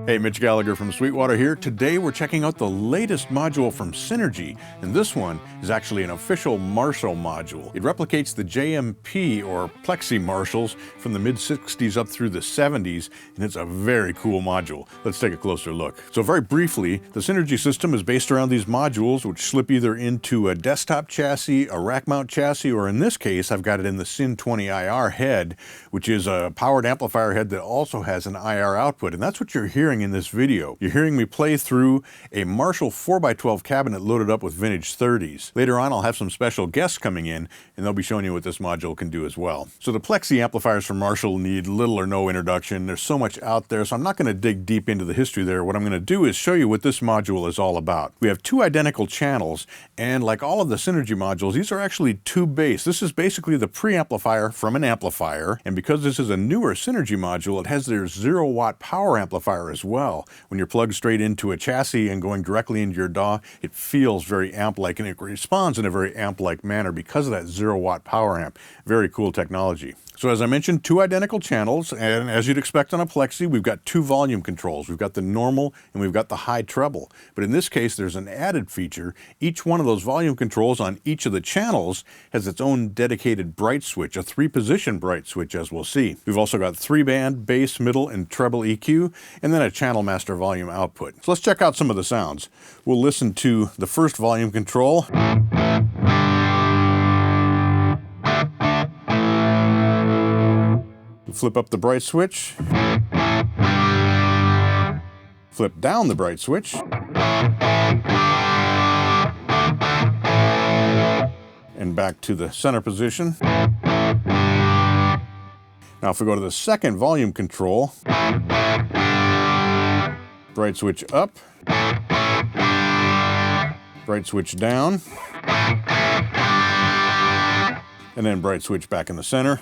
Hey, Mitch Gallagher from Sweetwater here. Today we're checking out the latest module from Synergy, and this one is actually an official Marshall module. It replicates the JMP or Plexi Marshalls from the mid-60s up through the 70s, and it's a very cool module. Let's take a closer look. So very briefly, the Synergy system is based around these modules which slip either into a desktop chassis, a rack mount chassis, or in this case I've got it in the SYN20IR head, which is a powered amplifier head that also has an IR output, and that's what you're hearing in this video. You're hearing me play through a Marshall 4x12 cabinet loaded up with vintage 30s. Later on I'll have some special guests coming in and they'll be showing you what this module can do as well. So the Plexi amplifiers from Marshall need little or no introduction. There's so much out there, so I'm not going to dig deep into the history there. What I'm going to do is show you what this module is all about. We have two identical channels, and like all of the Synergy modules, these are actually tube based. This is basically the preamplifier from an amplifier, and because this is a newer Synergy module, it has their 0-watt power amplifier as well. When you're plugged straight into a chassis and going directly into your DAW, it feels very amp-like, and it responds in a very amp-like manner because of that 0-watt power amp. Very cool technology. So as I mentioned, two identical channels, and as you'd expect on a Plexi, we've got two volume controls. We've got the normal and we've got the high treble. But in this case, there's an added feature. Each one of those volume controls on each of the channels has its own dedicated bright switch, a 3-position bright switch, as we'll see. We've also got 3-band, bass, middle, and treble EQ, and then a channel master volume output. So let's check out some of the sounds. We'll listen to the first volume control. Flip up the bright switch, flip down the bright switch, and back to the center position. Now if we go to the second volume control, bright switch up, bright switch down, and then bright switch back in the center.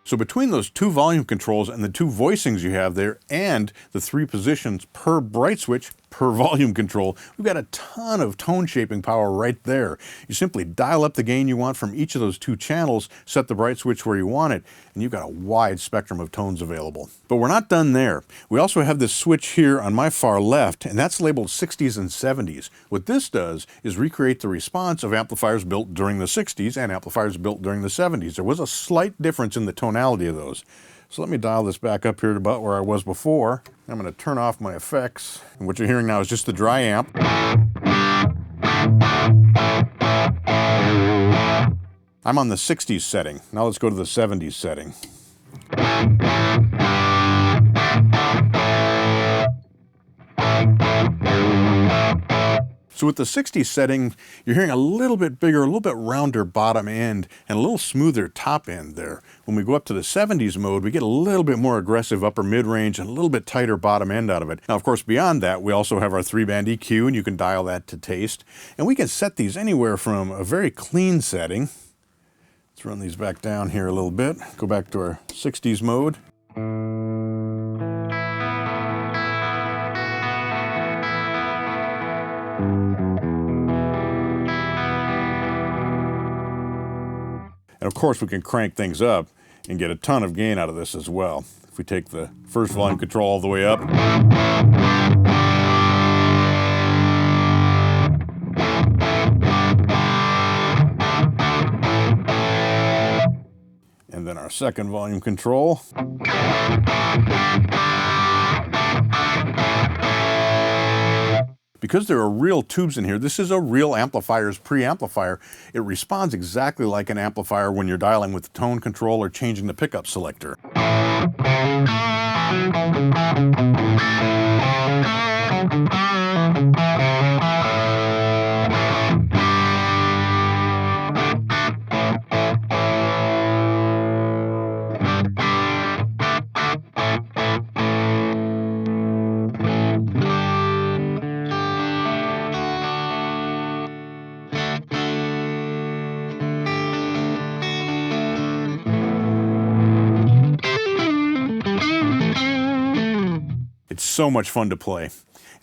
So between those two volume controls and the two voicings you have there and the 3 positions per bright switch per volume control, we've got a ton of tone shaping power right there. You simply dial up the gain you want from each of those two channels, set the bright switch where you want it, and you've got a wide spectrum of tones available. But we're not done there. We also have this switch here on my far left, and that's labeled 60s and 70s. What this does is recreate the response of amplifiers built during the 60s and amplifiers built during the 70s. There was a slight difference in the tonality of those. So let me dial this back up here to about where I was before. I'm going to turn off my effects. And what you're hearing now is just the dry amp. I'm on the 60s setting. Now let's go to the 70s setting. So with the 60s setting, you're hearing a little bit bigger, a little bit rounder bottom end, and a little smoother top end there. When we go up to the 70s mode, we get a little bit more aggressive upper mid-range and a little bit tighter bottom end out of it. Now, of course, beyond that, we also have our 3-band EQ, and you can dial that to taste. And we can set these anywhere from a very clean setting. Let's run these back down here a little bit. Go back to our 60s mode. And of course we can crank things up and get a ton of gain out of this as well. If we take the first volume control all the way up, and then our second volume control. Because there are real tubes in here, this is a real amplifier's preamplifier. It responds exactly like an amplifier when you're dialing with the tone control or changing the pickup selector. It's so much fun to play.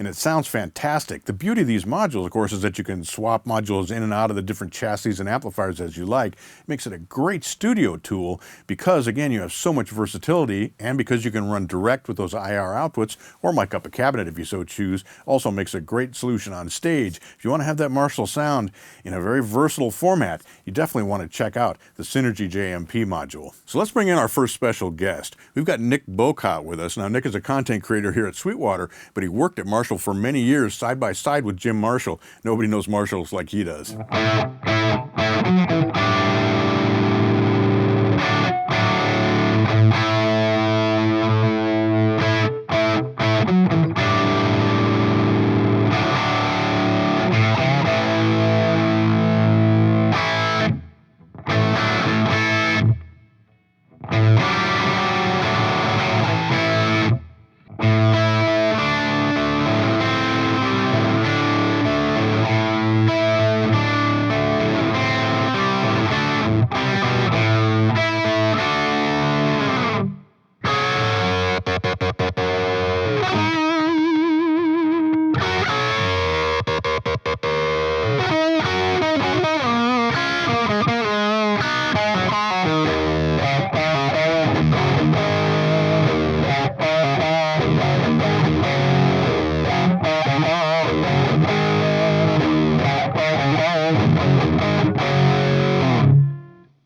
and it sounds fantastic. The beauty of these modules, of course, is that you can swap modules in and out of the different chassis and amplifiers as you like. It makes it a great studio tool because, again, you have so much versatility, and because you can run direct with those IR outputs or mic up a cabinet if you so choose. Also makes a great solution on stage. If you want to have that Marshall sound in a very versatile format, you definitely want to check out the Synergy JMP module. So let's bring in our first special guest. We've got Nick Bowcott with us. Now, Nick is a content creator here at Sweetwater, but he worked at Marshall for many years side by side with Jim Marshall. Nobody knows Marshalls like he does.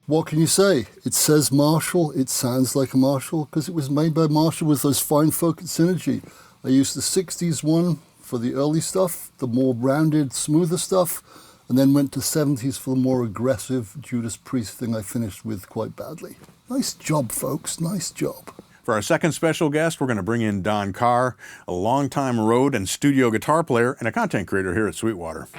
What can you say? It says Marshall, it sounds like a Marshall, because it was made by Marshall with those fine folk at Synergy. I used the 60s one for the early stuff, the more rounded, smoother stuff, and then went to 70s for the more aggressive Judas Priest thing I finished with quite badly. Nice job, folks, nice job. For our second special guest, we're going to bring in Don Carr, a longtime road and studio guitar player and a content creator here at Sweetwater.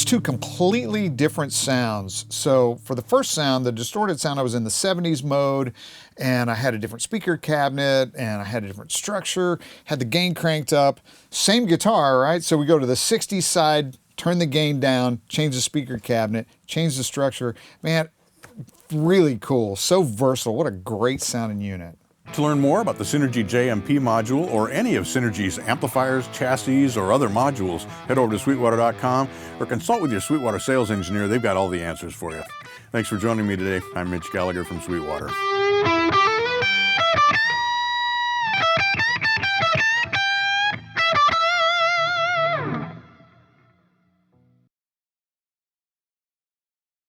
Two completely different sounds. So for the first sound, the distorted sound, I was in the 70s mode, and I had a different speaker cabinet, and I had a different structure, had the gain cranked up, same guitar, right? So we go to the 60s side, turn the gain down, change the speaker cabinet, change the structure. Man, really cool, so versatile. What a great sounding unit. To learn more about the Synergy JMP module or any of Synergy's amplifiers, chassis, or other modules, head over to sweetwater.com or consult with your Sweetwater sales engineer. They've got all the answers for you. Thanks for joining me today. I'm Mitch Gallagher from Sweetwater.